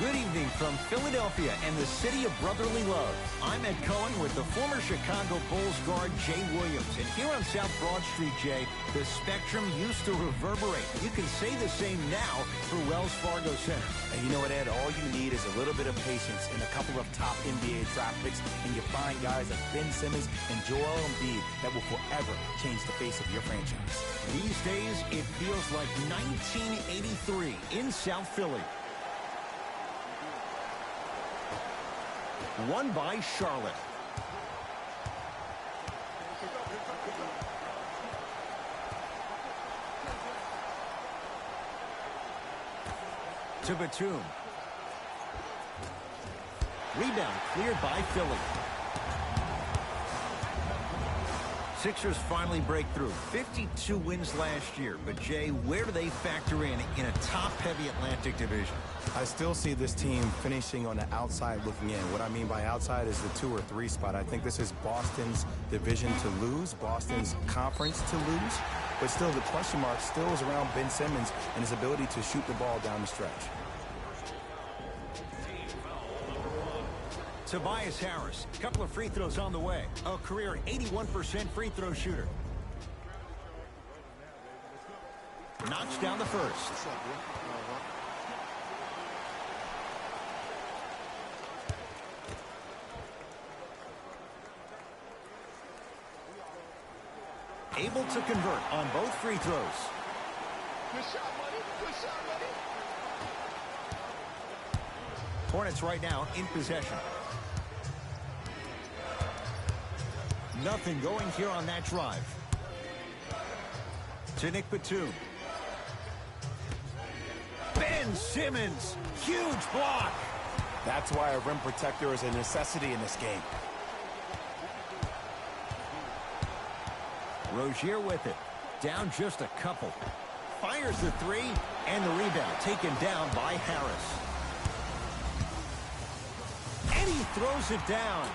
Good evening from Philadelphia and the city of brotherly love. I'm Ed Cohen with the former Chicago Bulls guard Jay Williams. And here on South Broad Street, Jay, the spectrum used to reverberate. You can say the same now for Wells Fargo Center. And you know what, Ed? All you need is a little bit of patience and a couple of top NBA draft picks, and you find guys like Ben Simmons and Joel Embiid that will forever change the face of your franchise. These days, it feels like 1983 in South Philly. Won by Charlotte. To Batum. Rebound cleared by Philly. Sixers finally break through. 52 wins last year. But, Jay, where do they factor in a top-heavy Atlantic division? I still see this team finishing on the outside looking in. What I mean by outside is the 2 or 3 spot. I think this is Boston's division to lose, Boston's conference to lose. But still, the question mark still is around Ben Simmons and his ability to shoot the ball down the stretch. Tobias Harris, a couple of free throws on the way. A career 81% free throw shooter. Knocks down the first. Able to convert on both free throws. Good shot, buddy. Good shot, buddy. Hornets right now in possession. Nothing going here on that drive. To Nick Batum. Ben Simmons. Huge block. That's why a rim protector is a necessity in this game. Rozier with it. Down just a couple. Fires the three, and the rebound taken down by Harris. And he throws it down.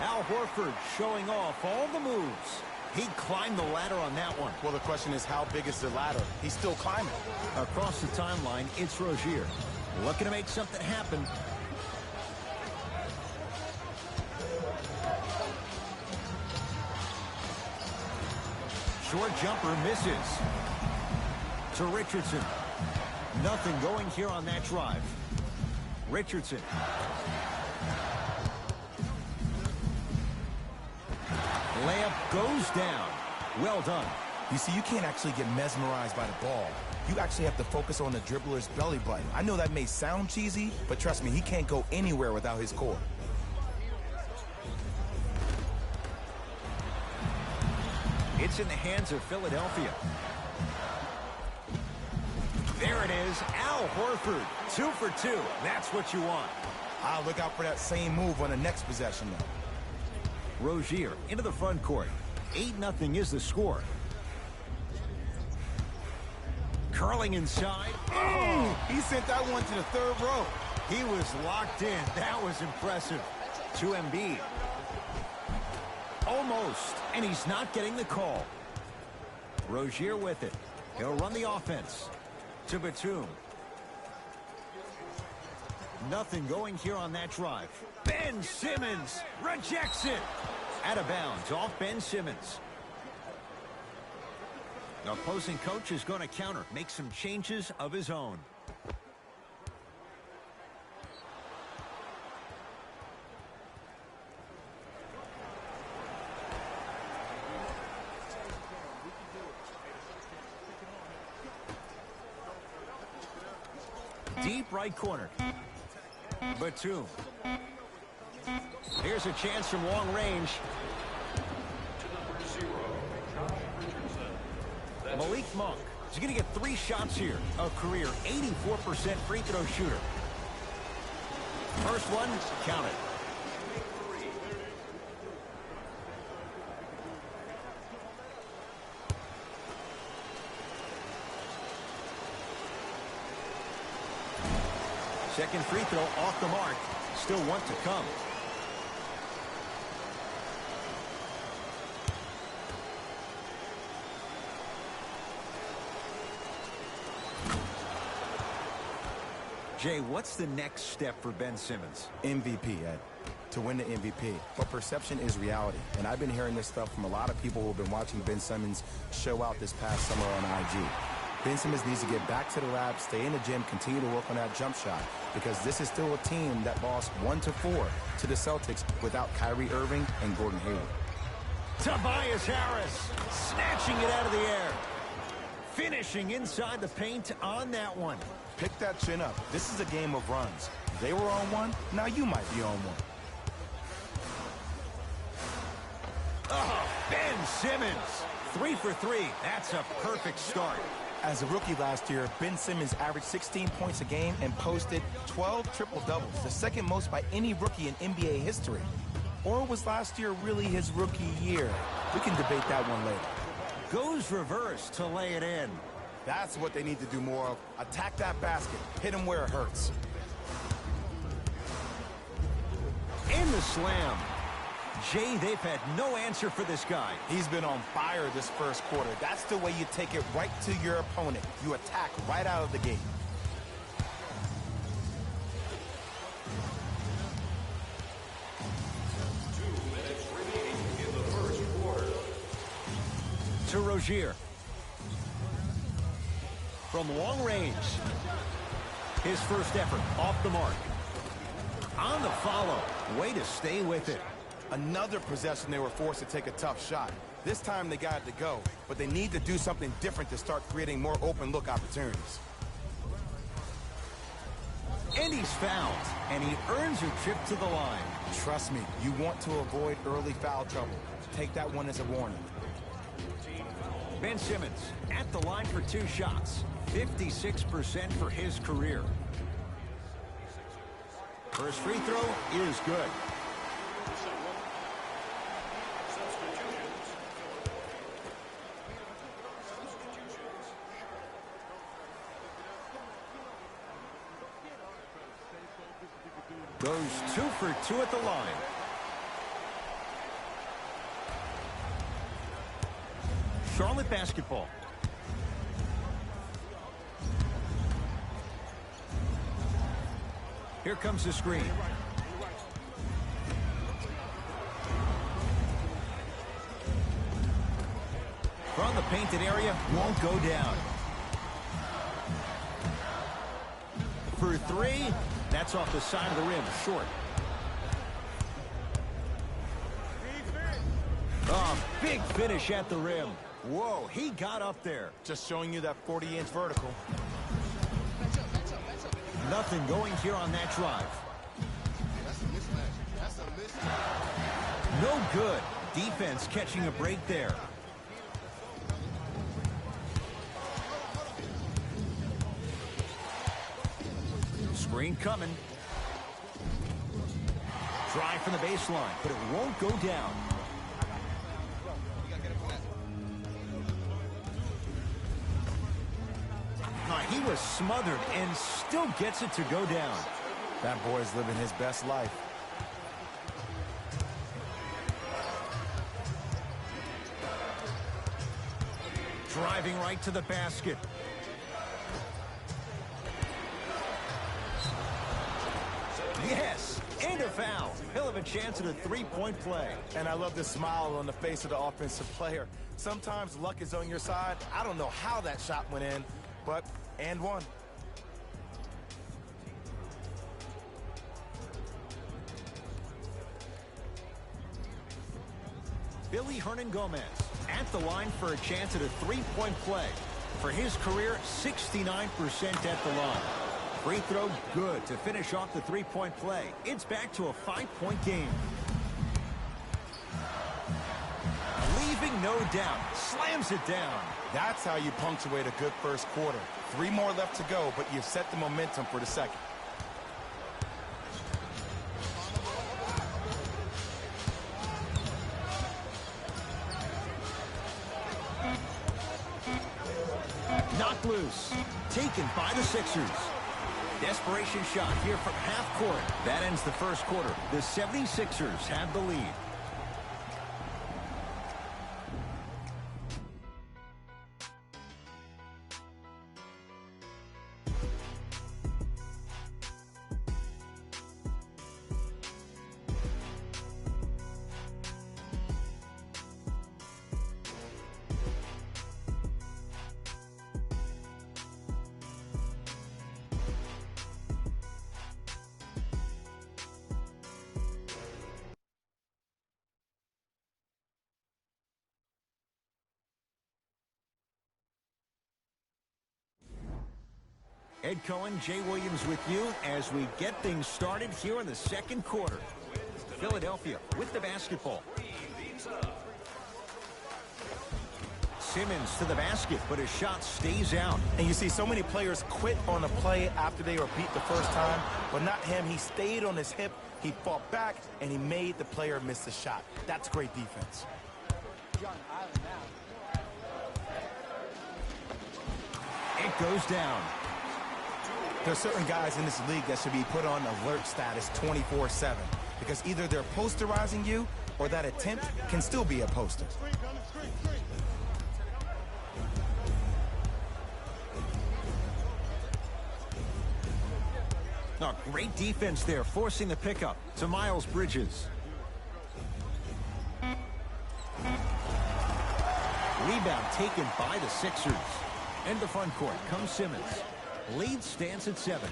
Al Horford showing off all the moves. He climbed the ladder on that one. Well, the question is, how big is the ladder? He's still climbing. Across the timeline, it's Rozier. Looking to make something happen. Short jumper misses. To Richardson. Nothing going here on that drive. Richardson. Layup goes down. Well done. You see, you can't actually get mesmerized by the ball. You actually have to focus on the dribbler's belly button. I know that may sound cheesy, but trust me, he can't go anywhere without his core. It's in the hands of Philadelphia. There it is, Al Horford. 2 for 2. That's what you want. I'll look out for that same move on the next possession, though. Rozier into the front court. 8-0 is the score. Curling inside. Oh, he sent that one to the third row. He was locked in. That was impressive. To Embiid. Almost, and he's not getting the call. Rozier with it. He'll run the offense. To Batum. Nothing going here on that drive. Ben Simmons rejects it. Out of bounds off Ben Simmons. The opposing coach is going to counter. Make some changes of his own. Deep right corner. Batum. Here's a chance from long range. Malik Monk. He's going to get 3 shots here. A career 84% free throw shooter. First one, count it. Second free throw off the mark. Still one to come. Jay, what's the next step for Ben Simmons? MVP, Ed. To win the MVP. But perception is reality. And I've been hearing this stuff from a lot of people who have been watching Ben Simmons show out this past summer on IG. Ben Simmons needs to get back to the lab, stay in the gym, continue to work on that jump shot, because this is still a team that lost 1-4 to the Celtics without Kyrie Irving and Gordon Hayward. Tobias Harris snatching it out of the air. Finishing inside the paint on that one. Pick that chin up. This is a game of runs. They were on one, now you might be on one. Oh, Ben Simmons. 3 for 3. That's a perfect start. As a rookie last year, Ben Simmons averaged 16 points a game and posted 12 triple-doubles, the second most by any rookie in NBA history. Or was last year really his rookie year? We can debate that one later. Goes reverse to lay it in. That's what they need to do more of. Attack that basket. Hit him where it hurts. In the slam. Jay, they've had no answer for this guy. He's been on fire this first quarter. That's the way you take it right to your opponent. You attack right out of the gate. To Rozier. From long range. His first effort off the mark. On the follow. Way to stay with it. Another possession they were forced to take a tough shot. This time they got it to go, but they need to do something different to start creating more open look opportunities. And he's fouled, and he earns a trip to the line. Trust me, you want to avoid early foul trouble. Take that one as a warning. Ben Simmons at the line for 2 shots. 56% for his career. First free throw is good. Goes 2 for 2 at the line. Charlotte basketball. Here comes the screen. From the painted area, won't go down. For 3, that's off the side of the rim, short. Oh, big finish at the rim. Whoa, he got up there. Just showing you that 40-inch vertical. Nothing going here on that drive. No good. Defense catching a break there. Screen coming. Drive from the baseline, but it won't go down. He was smothered and still gets it to go down. That boy's living his best life. Driving right to the basket. Yes, and a foul. He'll have a chance at a 3-point play. And I love the smile on the face of the offensive player. Sometimes luck is on your side. I don't know how that shot went in, but and one. Billy Hernan-Gomez at the line for a chance at a 3-point play. For his career, 69% at the line. Free throw good to finish off the 3-point play. It's back to a 5-point game. Leaving no doubt. Slams it down. That's how you punctuate a good first quarter. 3 more left to go, but you've set the momentum for the second. Knocked loose. Taken by the Sixers. Desperation shot here from half court. That ends the first quarter. The 76ers have the lead. Ed Cohen, Jay Williams with you as we get things started here in the second quarter. Philadelphia with the basketball. Simmons to the basket, but his shot stays out. And you see so many players quit on a play after they were beat the first time, but not him. He stayed on his hip, he fought back, and he made the player miss the shot. That's great defense. It goes down. There are certain guys in this league that should be put on alert status 24/7 because either they're posterizing you or that attempt can still be a poster. Oh, great defense there, forcing the pickup to Miles Bridges. Rebound taken by the Sixers. Into front court comes Simmons. Lead stands at 7.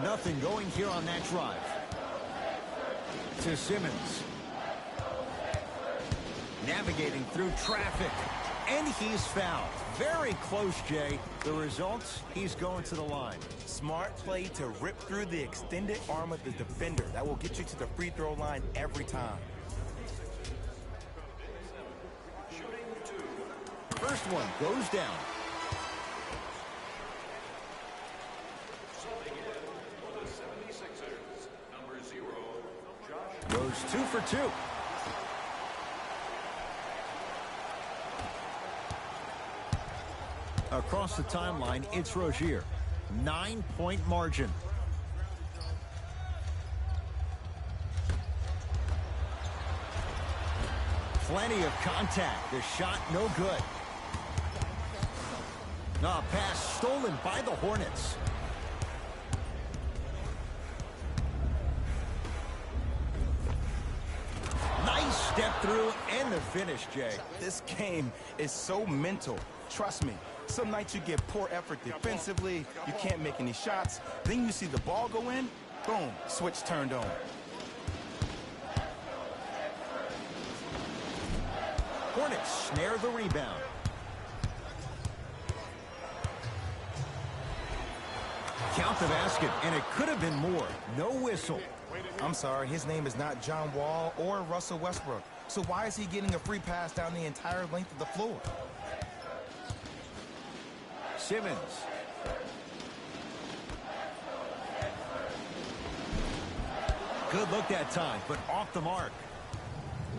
Nothing going here on that drive. To Simmons. Navigating through traffic. And he's fouled. Very close, Jay. The results, he's going to the line. Smart play to rip through the extended arm of the defender. That will get you to the free throw line every time. First one goes down. Goes 2 for 2. Across the timeline, it's Rozier. 9-point margin. Plenty of contact. The shot no good. Pass stolen by the Hornets. Nice step through and the finish, Jay. This game is so mental. Trust me. Some nights you get poor effort defensively, you can't make any shots, then you see the ball go in, boom, switch turned on. Hornets snare the rebound. Count the basket, and it could have been more. No whistle. I'm sorry, his name is not John Wall or Russell Westbrook, so why is he getting a free pass down the entire length of the floor? Simmons. Good look that time, but off the mark.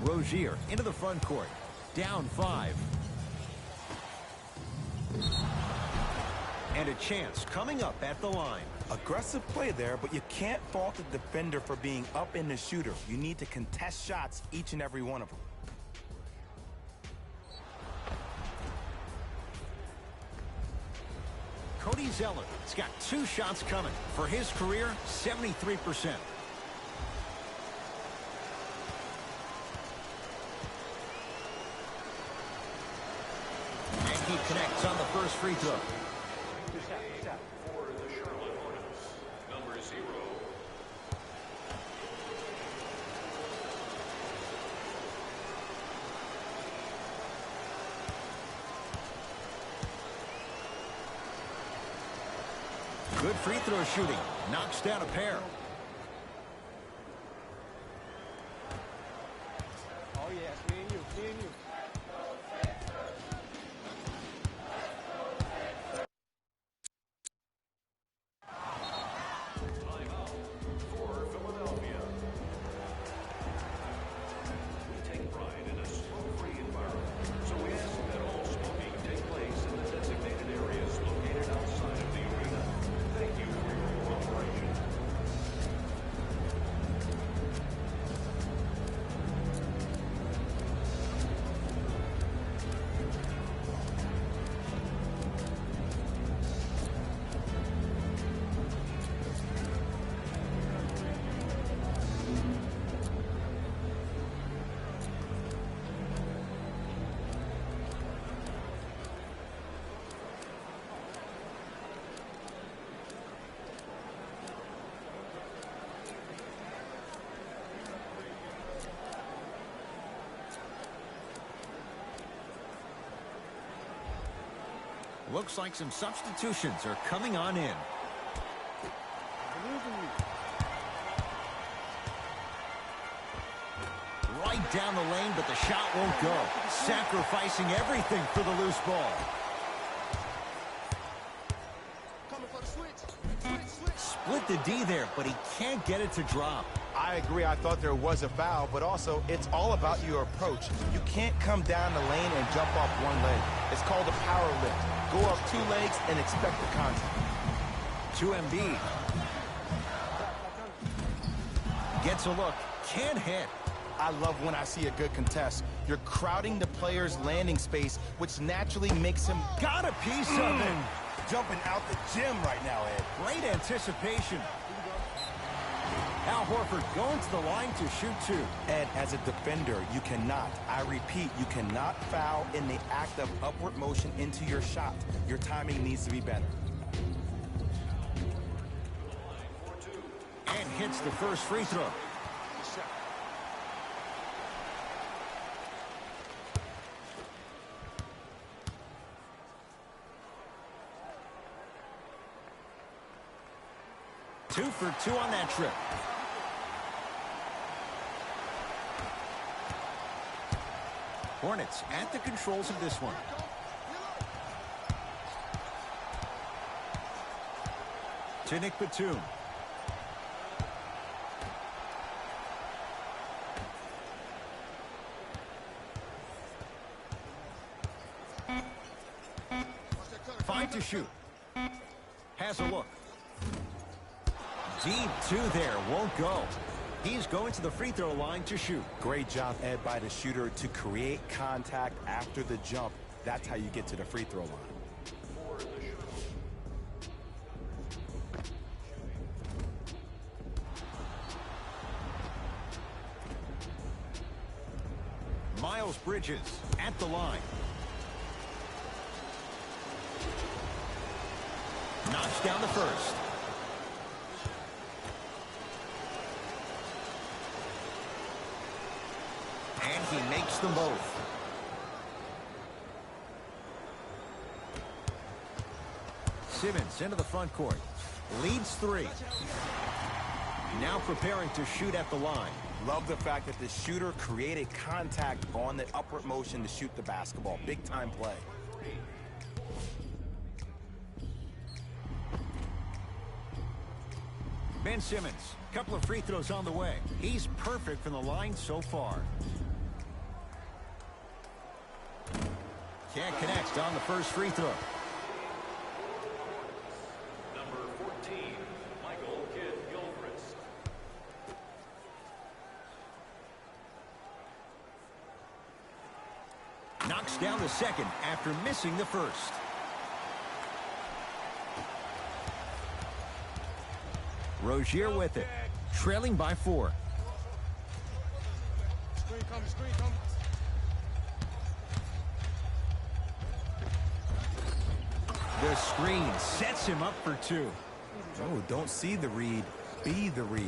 Rozier into the front court. Down 5. And a chance coming up at the line. Aggressive play there, but you can't fault the defender for being up in the shooter. You need to contest shots, each and every one of them. Cody Zeller has got 2 shots coming. For his career, 73%. And he connects on the first free throw. For the Charlotte Hornets, number 0. Good free throw shooting. Knocks down a pair. Oh, yes, me and you, me and you. Timeout for Philadelphia. We take pride in a smoke-free environment, so we ask that all smoking take place in the designated areas located outside of the arena. Thank you for your cooperation. Looks like some substitutions are coming on in. Right down the lane, but the shot won't go. Sacrificing everything for the loose ball. Split the D there, but he can't get it to drop. I agree. I thought there was a foul, but also it's all about your approach. You can't come down the lane and jump off one leg. It's called a power lift. Go up two legs and expect the contact. To Embiid. Gets a look. Can't hit. I love when I see a good contest. You're crowding the player's landing space, which naturally makes him... Got a piece of it. Jumping out the gym right now, Ed. Great anticipation. Al Horford going to the line to shoot two. Ed, as a defender, you cannot, I repeat, you cannot foul in the act of upward motion into your shot. Your timing needs to be better. And hits the first free throw. Two for two on that trip. Hornets at the controls of this one. To Nick Batum. Five to shoot. Has a look. Deep two there, won't go. He's going to the free throw line to shoot. Great job, Ed, by the shooter to create contact after the jump. That's how you get to the free throw line. Miles Bridges at the line. Knocks down the first. And he makes them both. Simmons into the front court. Leads three. Now preparing to shoot at the line. Love the fact that the shooter created contact on the upward motion to shoot the basketball. Big time play. Ben Simmons, couple of free throws on the way. He's perfect from the line so far. Can't connect on the first free throw. Number 14, Michael Kidd-Gilchrist. Knocks down the second after missing the first. Rozier with it, trailing by 4. Screen coming. The screen sets him up for 2. Oh, don't see the read, be the read.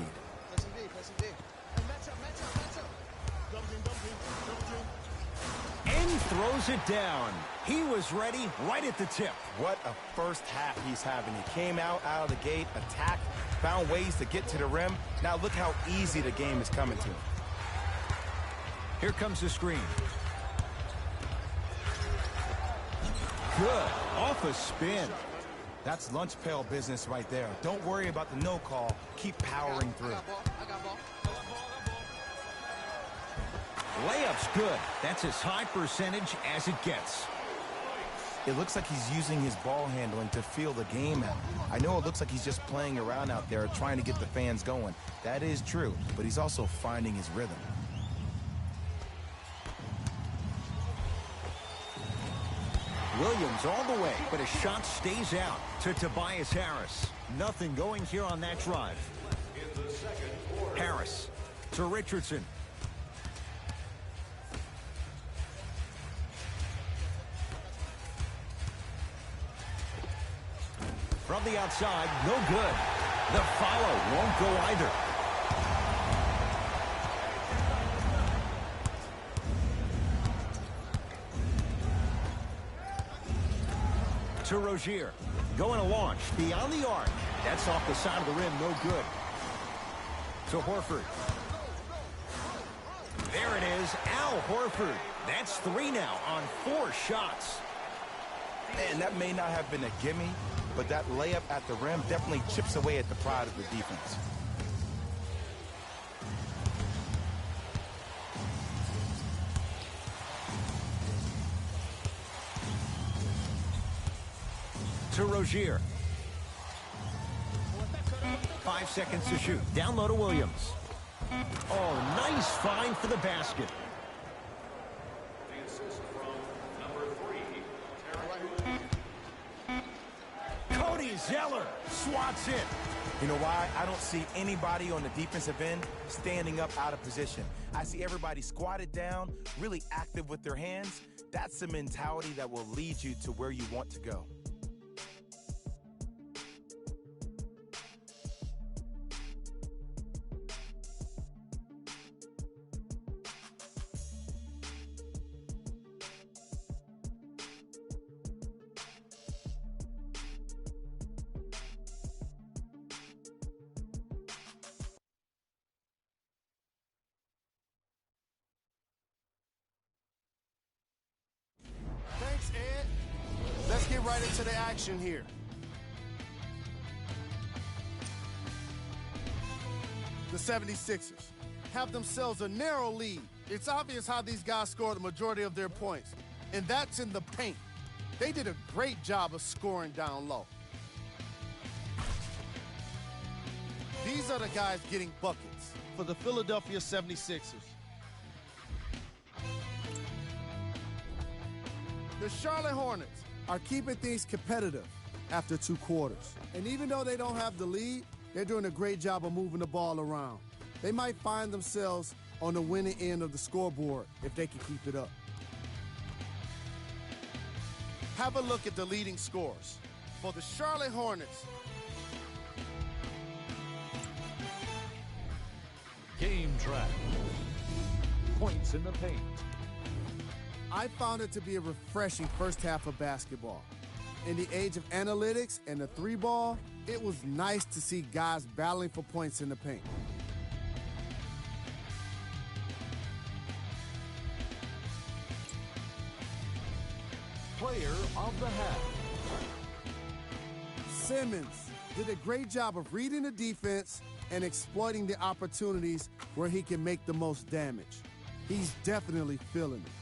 And throws it down. He was ready right at the tip. What a first half he's having. He came out of the gate, attacked, found ways to get to the rim. Now look how easy the game is coming to him. Here comes the screen. Good. Off a spin. That's lunch pail business right there. Don't worry about the no call. Keep powering through. Layup's good. That's as high percentage as it gets. It looks like he's using his ball handling to feel the game out. I know it looks like he's just playing around out there trying to get the fans going. That is true, but he's also finding his rhythm. Williams all the way, but his shot stays out to Tobias Harris. Nothing going here on that drive. Harris to Richardson. From the outside, no good. The follow won't go either. To Rozier. Going to launch. Beyond the arc. That's off the side of the rim. No good. To Horford. There it is. Al Horford. That's 3 now on 4 shots. Man, that may not have been a gimme, but that layup at the rim definitely chips away at the pride of the defense. To Rozier. 5 seconds to shoot. Down low to Williams. Oh, nice find for the basket. The assist from number 3, Cody Zeller swats it. You know why? I don't see anybody on the defensive end standing up out of position. I see everybody squatted down, really active with their hands. That's the mentality that will lead you to where you want to go. Thanks, Ed. Let's get right into the action here. The 76ers have themselves a narrow lead. It's obvious how these guys score the majority of their points, and that's in the paint. They did a great job of scoring down low. These are the guys getting buckets for the Philadelphia 76ers. The Charlotte Hornets are keeping things competitive after 2 quarters. And even though they don't have the lead, they're doing a great job of moving the ball around. They might find themselves on the winning end of the scoreboard if they can keep it up. Have a look at the leading scores. For the Charlotte Hornets, Game track. Points in the paint. I found it to be a refreshing first half of basketball. In the age of analytics and the 3-ball, it was nice to see guys battling for points in the paint. Player of the half. Simmons did a great job of reading the defense and exploiting the opportunities where he can make the most damage. He's definitely feeling it.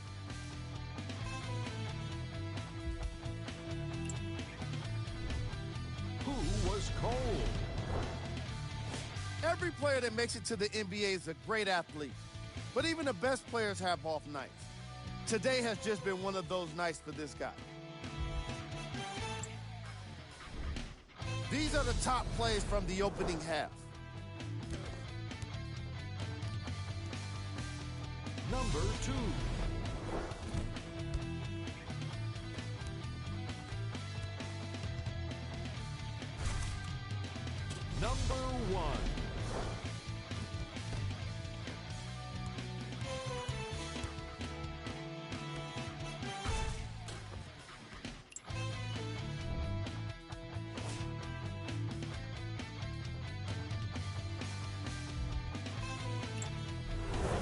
Who was cold? Every player that makes it to the NBA is a great athlete, but even the best players have off nights. Today has just been one of those nights for this guy. These are the top plays from the opening half. Number 2. Number 1.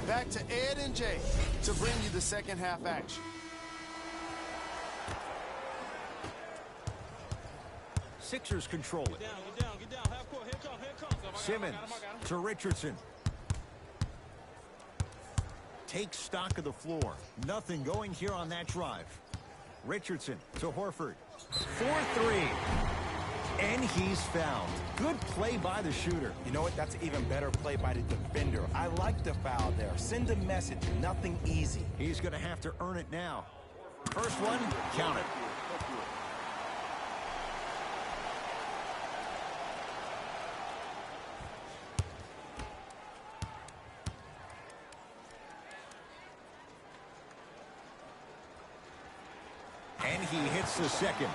Back to Ed and Jay to bring you the second half action. Sixers control it. Get down. Half court. Here comes. Simmons to Richardson. Takes stock of the floor. Nothing going here on that drive. Richardson to Horford. 4-3. And he's fouled. Good play by the shooter. You know what? That's an even better play by the defender. I like the foul there. Send a message. Nothing easy. He's going to have to earn it now. First one, count it. And he hits the second.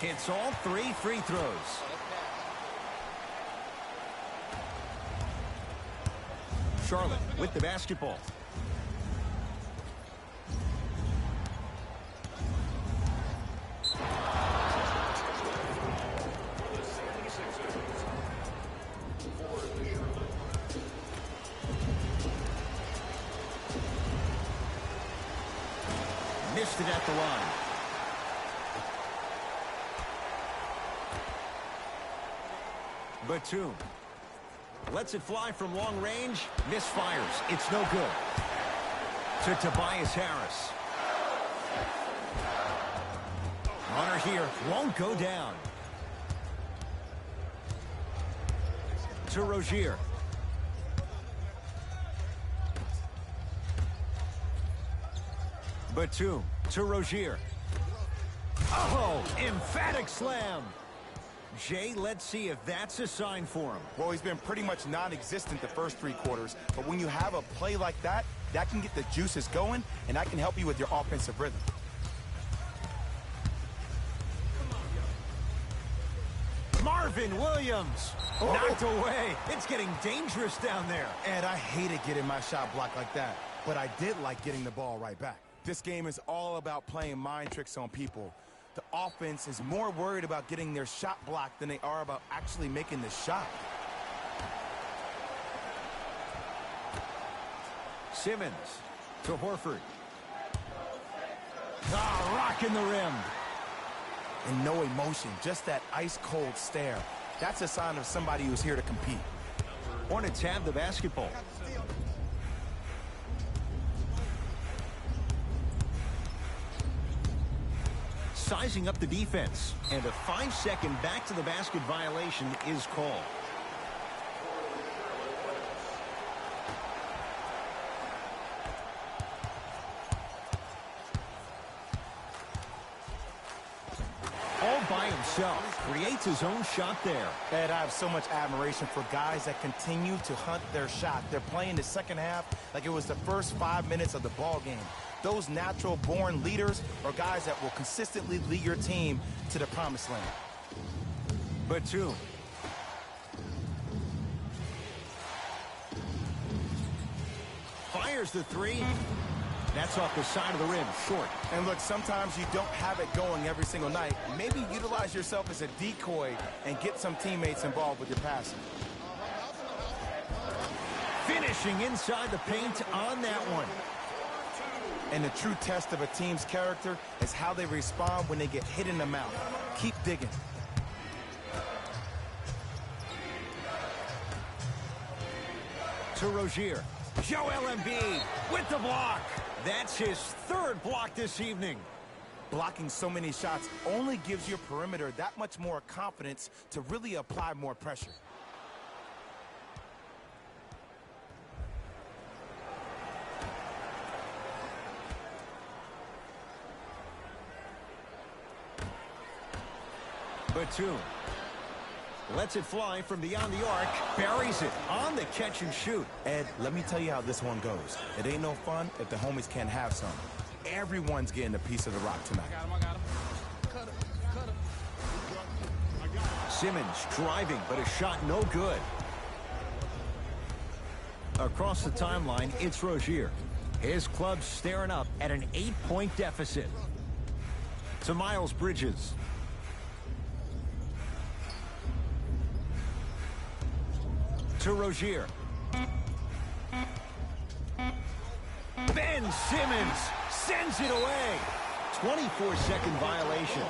Hits all 3 free throws. Charlotte with the basketball. Missed it at the line. Batum lets it fly from long range. Misfires. It's no good. To Tobias Harris. Runner here. Won't go down. To Rozier. Batum to Rozier. Oh, emphatic slam. Jay, let's see if that's a sign for him. Well, he's been pretty much non-existent the first 3 quarters, but when you have a play like that, that can get the juices going, and that can help you with your offensive rhythm. Marvin Williams knocked away. It's getting dangerous down there. And I hated getting my shot blocked like that, but I did like getting the ball right back. This game is all about playing mind tricks on people. The offense is more worried about getting their shot blocked than they are about actually making the shot. Simmons to Horford. Rocking the rim. And no emotion, just that ice-cold stare. That's a sign of somebody who's here to compete. Hornets have the basketball. Sizing up the defense, and a 5-second back-to-the-basket violation is called. All by himself, creates his own shot there. Ed, I have so much admiration for guys that continue to hunt their shot. They're playing the second half like it was the first 5 minutes of the ball game. Those natural-born leaders are guys that will consistently lead your team to the promised land. Batum. Fires the 3. That's off the side of the rim, short. And look, sometimes you don't have it going every single night. Maybe utilize yourself as a decoy and get some teammates involved with your passing. Finishing inside the paint on that one. And the true test of a team's character is how they respond when they get hit in the mouth. Keep digging. To Rozier. Joel Embiid with the block. That's his 3rd block this evening. Blocking so many shots only gives your perimeter that much more confidence to really apply more pressure. Batum lets it fly from beyond the arc, buries it on the catch and shoot. Ed, let me tell you how this one goes. It ain't no fun if the homies can't have some. Everyone's getting a piece of the rock tonight. I got him. Cut him. Simmons driving, but a shot no good. Across the timeline, it's Rozier. His club staring up at an 8-point deficit. To Miles Bridges. To Rozier. Ben Simmons sends it away. 24-second violation.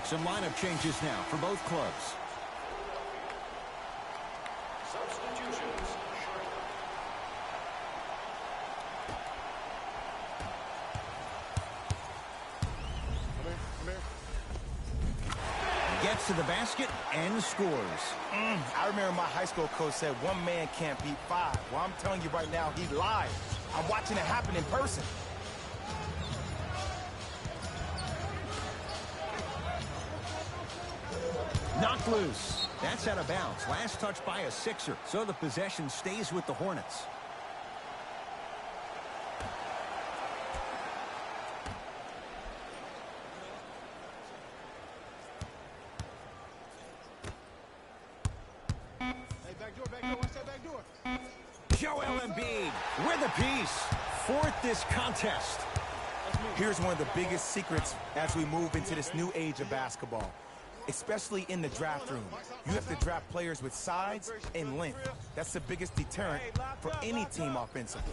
Some lineup changes now for both clubs. Substitutions. Gets to the basket and scores. I remember my high school coach said 1 man can't beat 5. Well, I'm telling you right now, he lied. I'm watching it happen in person. Knocked loose. That's out of bounds. Last touch by a Sixer. So the possession stays with the Hornets. Joel Embiid with a piece. Fourth this contest. Here's one of the biggest secrets as we move into this new age of basketball, especially in the draft room. You have to draft players with size and length. That's the biggest deterrent for any team offensively.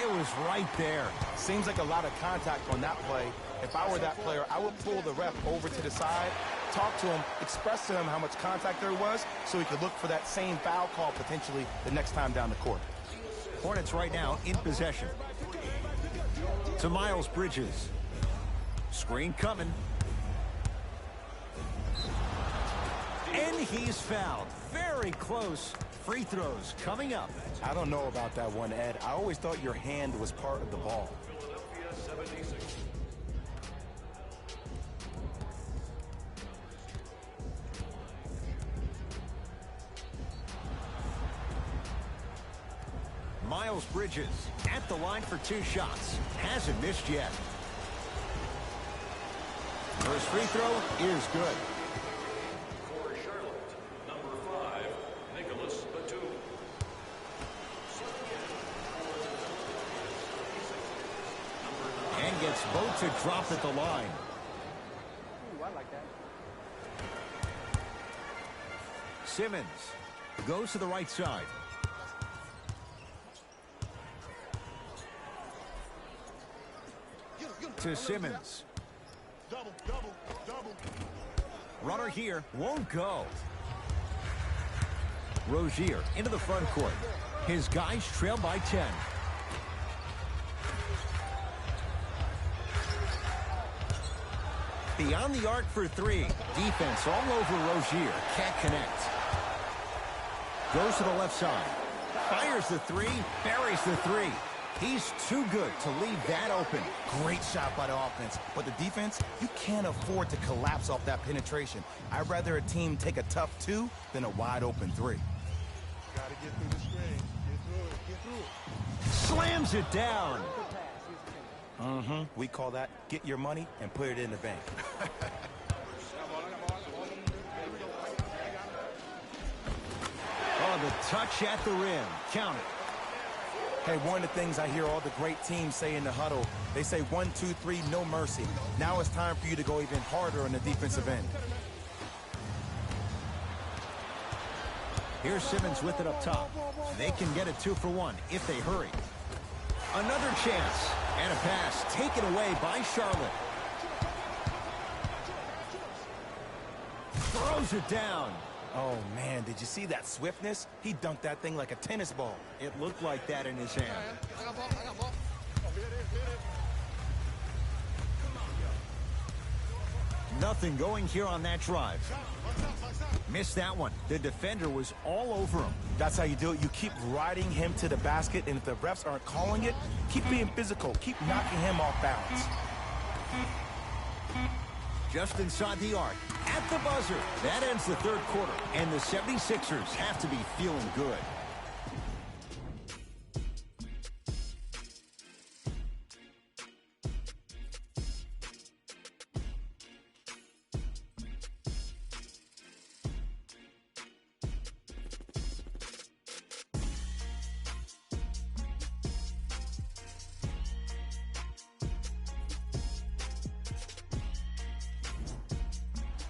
It was right there. Seems like a lot of contact on that play. If I were that player, I would pull the ref over to the side, talk to him, express to him how much contact there was so he could look for that same foul call potentially the next time down the court. Hornets right now in possession. To Miles Bridges. Screen coming. And he's fouled. Very close. Free throws coming up. I don't know about that one, Ed. I always thought your hand was part of the ball. Philadelphia 76. Miles Bridges at the line for 2 shots. Hasn't missed yet. First free throw is good. For Charlotte, number 5, Nicholas Batum. And gets both to drop at the line. Ooh, I like that. Simmons goes to the right side. To Simmons. Runner here won't go. Rozier into the front court. His guys trail by 10. Beyond the arc for 3. Defense all over Rozier. Can't connect. Goes to the left side. Fires the 3. Buries the 3. He's too good to leave that open. Great shot by the offense, but the defense, you can't afford to collapse off that penetration. I'd rather a team take a tough 2 than a wide open 3. Gotta get through the screen. Get through it. Slams it down. We call that get your money and put it in the bank. Oh, the touch at the rim. Count it. Hey, one of the things I hear all the great teams say in the huddle, they say 1, 2, 3, no mercy. Now it's time for you to go even harder on the defensive end. Here's Simmons with it up top. They can get a 2 for 1 if they hurry. Another chance. And a pass taken away by Charlotte. Throws it down. Oh, man, did you see that swiftness? He dunked that thing like a tennis ball. It looked like that in his hand. I got ball. Oh, hit it. Nothing going here on that drive. Missed that one. The defender was all over him. That's how you do it. You keep riding him to the basket, and if the refs aren't calling it, keep being physical. Keep knocking him off balance. Just inside the arc. At the buzzer. That ends the third quarter. And the 76ers have to be feeling good.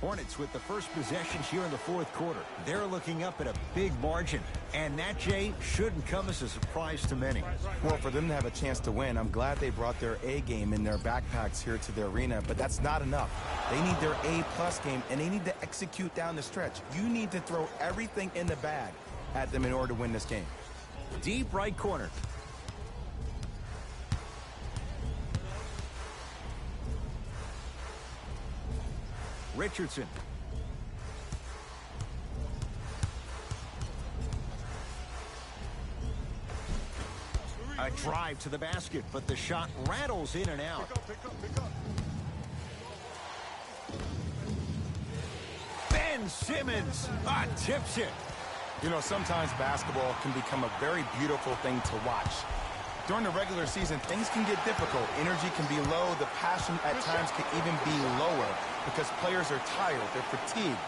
Hornets with the first possession here in the fourth quarter. They're looking up at a big margin. And that, Jay, shouldn't come as a surprise to many. Well, for them to have a chance to win, I'm glad they brought their A game in their backpacks here to the arena, but that's not enough. They need their A-plus game, and they need to execute down the stretch. You need to throw everything in the bag at them in order to win this game. Deep right corner. Richardson. A drive to the basket, but the shot rattles in and out. Pick up. Ben Simmons tips it. You know, sometimes basketball can become a very beautiful thing to watch. During the regular season, things can get difficult. Energy can be low. The passion at times can even be lower because players are tired. They're fatigued.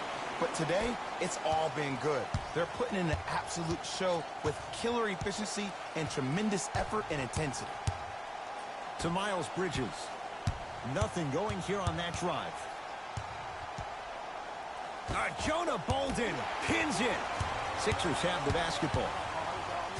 But today, it's all been good. They're putting in an absolute show with killer efficiency and tremendous effort and intensity. To Miles Bridges. Nothing going here on that drive. Jonah Bolden pins it. Sixers have the basketball.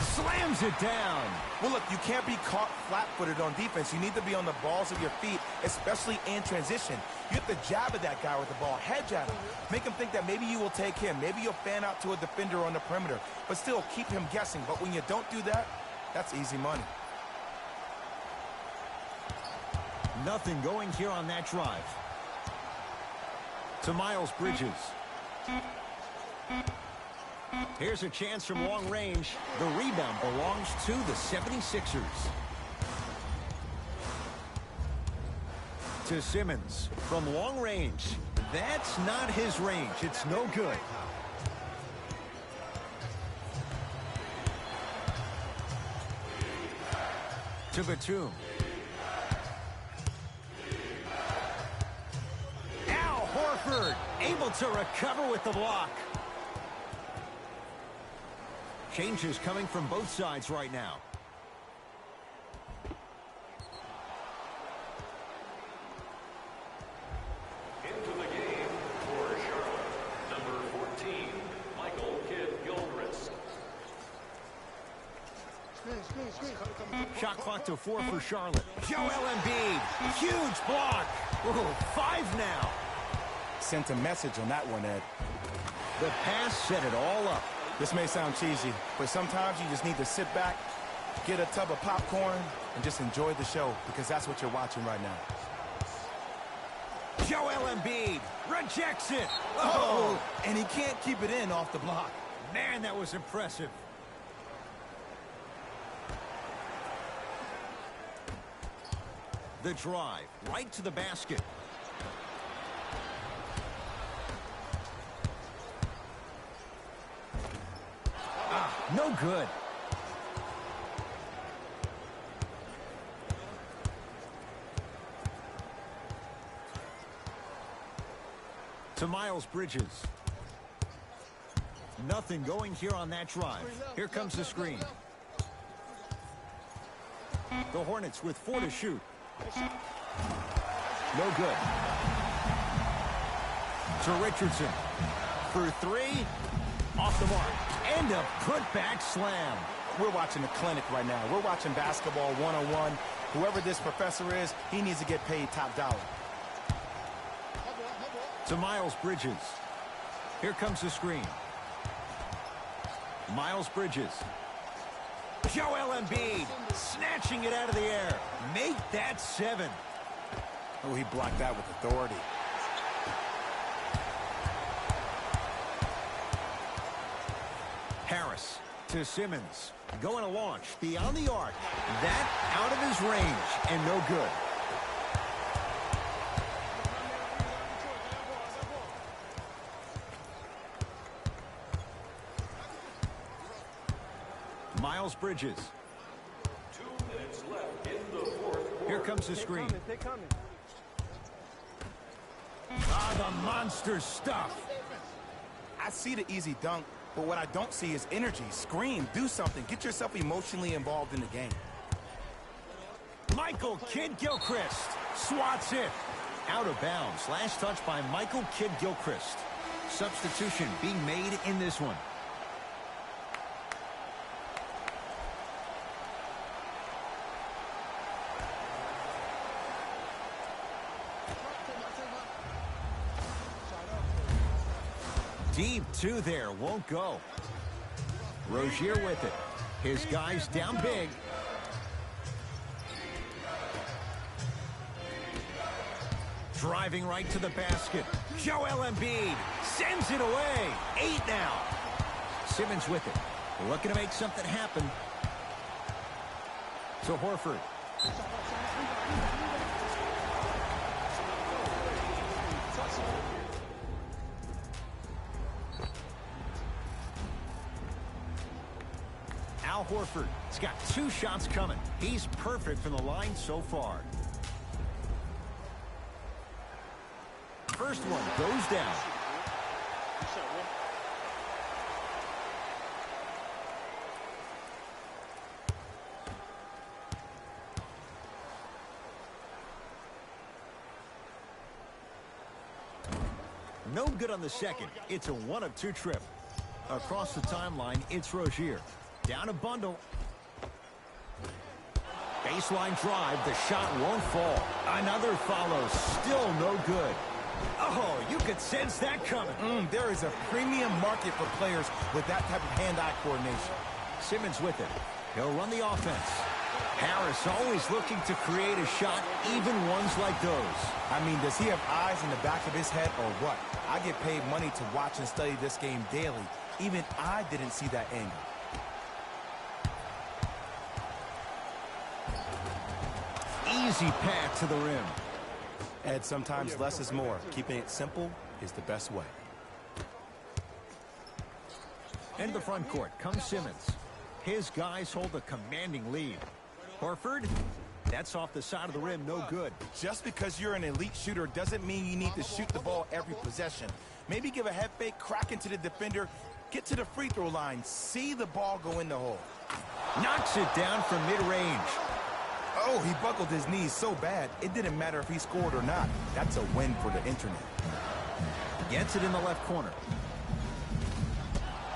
Slams it down. Well, look, you can't be caught flat-footed on defense. You need to be on the balls of your feet, especially in transition. You have to jab at that guy with the ball, hedge at him. Make him think that maybe you will take him. Maybe you'll fan out to a defender on the perimeter. But still, keep him guessing. But when you don't do that, that's easy money. Nothing going here on that drive. To Miles Bridges. Here's a chance from long range. The rebound belongs to the 76ers. To Simmons from long range. That's not his range. It's no good. To Batum. Al Horford able to recover with the block. Changes coming from both sides right now. Into the game for Charlotte, number 14, Michael Kidd-Gilchrist. Shot clock to 4 for Charlotte. Joel Embiid. Huge block. Ooh, 5 now. Sent a message on that one, Ed. The pass set it all up. This may sound cheesy, but sometimes you just need to sit back, get a tub of popcorn, and just enjoy the show, because that's what you're watching right now. Joel Embiid rejects it. Oh, and he can't keep it in off the block. Man, that was impressive. The drive right to the basket. No good. To Miles Bridges. Nothing going here on that drive. Here comes the screen. The Hornets with 4 to shoot. No good. To Richardson. For 3. Off the mark. And a putback slam. We're watching a clinic right now. We're watching basketball 1-on-1. Whoever this professor is, he needs to get paid top dollar. To Miles Bridges. Here comes the screen. Miles Bridges. Joel Embiid snatching it out of the air. Make that 7. Oh, he blocked that with authority. Harris to Simmons. Going to launch beyond the arc. That out of his range and no good. Miles Bridges. 2 minutes left in the fourth quarter. Here comes the screen. They're coming. Ah, the monster stuff. I see the easy dunk, but what I don't see is energy. Scream, do something. Get yourself emotionally involved in the game. Michael Kidd-Gilchrist swats it. Out of bounds. Last touch by Michael Kidd-Gilchrist. Substitution being made in this one. Deep 2 there, won't go. Rozier with it. His guys down big. Driving right to the basket. Joel Embiid sends it away. 8 now. Simmons with it. Looking to make something happen. To Horford. Al Horford has got 2 shots coming. He's perfect from the line so far. First one goes down. No good on the second. It's a 1 of 2 trip. Across the timeline, it's Rozier. Down a bundle. Baseline drive. The shot won't fall. Another follows. Still no good. Oh, you could sense that coming. There is a premium market for players with that type of hand-eye coordination. Simmons with it. He'll run the offense. Harris always looking to create a shot, even ones like those. I mean, does he have eyes in the back of his head or what? I get paid money to watch and study this game daily. Even I didn't see that angle. Easy path to the rim. Ed, sometimes less is more. Keeping it simple is the best way. Into the front court comes Simmons. His guys hold a commanding lead. Horford, that's off the side of the rim, no good. Just because you're an elite shooter doesn't mean you need to shoot the ball every possession. Maybe give a head fake, crack into the defender, get to the free throw line, see the ball go in the hole. Knocks it down from mid-range. Oh, he buckled his knees so bad, it didn't matter if he scored or not. That's a win for the internet. Gets it in the left corner.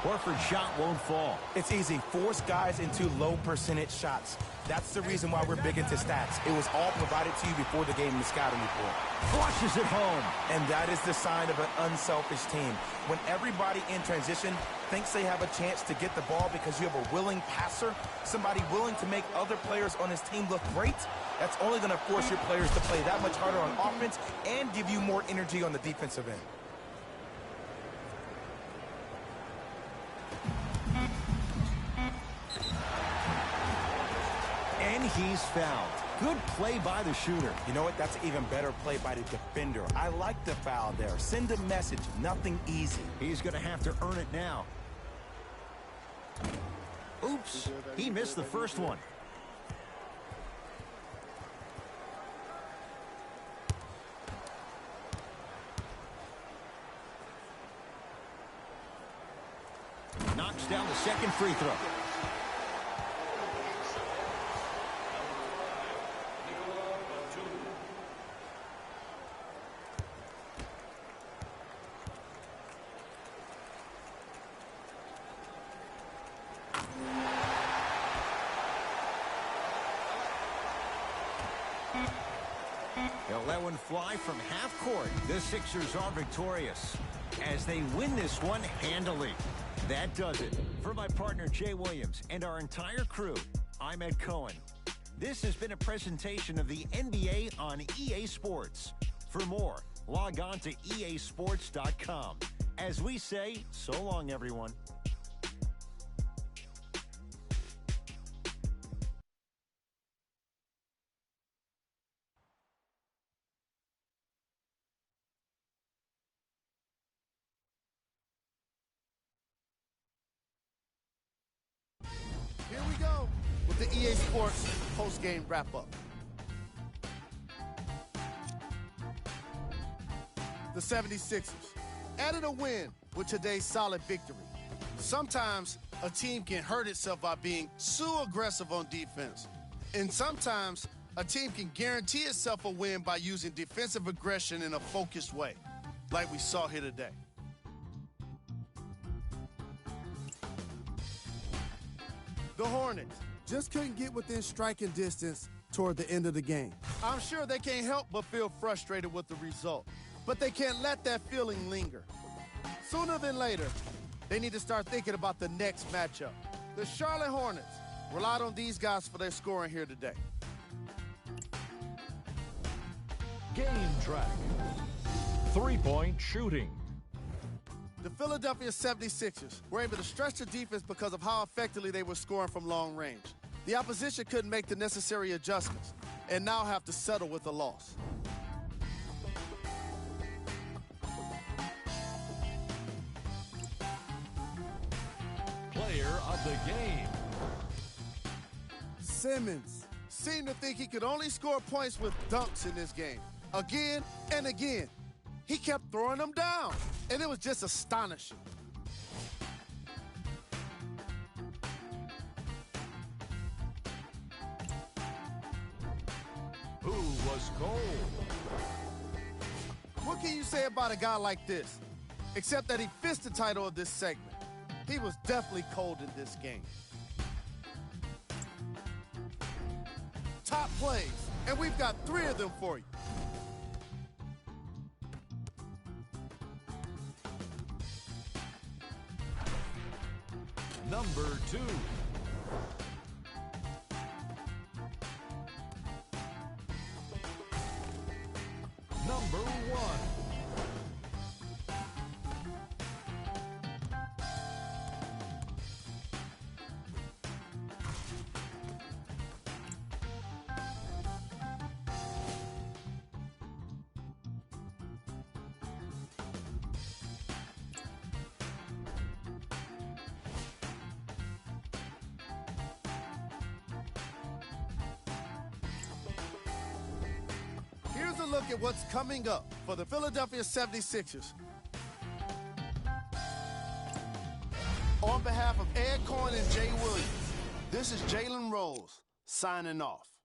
Horford's shot won't fall. It's easy. Force guys into low percentage shots. That's the reason why we're big into stats. It was all provided to you before the game in the scouting report. Flushes it home. And that is the sign of an unselfish team. When everybody in transition thinks they have a chance to get the ball because you have a willing passer, somebody willing to make other players on his team look great, that's only going to force your players to play that much harder on offense and give you more energy on the defensive end. And he's fouled. Good play by the shooter. You know what? That's an even better play by the defender. I like the foul there. Send a message. Nothing easy. He's going to have to earn it now. Oops. He missed the first one. Knocks down the second free throw. They'll let one fly from half court. The Sixers are victorious as they win this one handily. That does it. For my partner Jay Williams and our entire crew, I'm Ed Cohen. This has been a presentation of the NBA on EA Sports. For more, log on to easports.com. As we say, so long, everyone. Here we go with the EA Sports post-game wrap-up. The 76ers added a win with today's solid victory. Sometimes a team can hurt itself by being too aggressive on defense. And sometimes a team can guarantee itself a win by using defensive aggression in a focused way, like we saw here today. The Hornets just couldn't get within striking distance toward the end of the game. I'm sure they can't help but feel frustrated with the result, but they can't let that feeling linger. Sooner than later, they need to start thinking about the next matchup. The Charlotte Hornets relied on these guys for their scoring here today. Game track. Three-point shooting. The Philadelphia 76ers were able to stretch the defense because of how effectively they were scoring from long range. The opposition couldn't make the necessary adjustments and now have to settle with a loss. Player of the game. Simmons seemed to think he could only score points with dunks in this game, again and again. He kept throwing them down, and it was just astonishing. Who was cold? What can you say about a guy like this? Except that he fits the title of this segment. He was definitely cold in this game. Top plays, and we've got 3 of them for you. Number 2. Number 1. Here's a look at what's coming up for the Philadelphia 76ers. On behalf of Ed Cohen and Jay Williams, this is Jalen Rose signing off.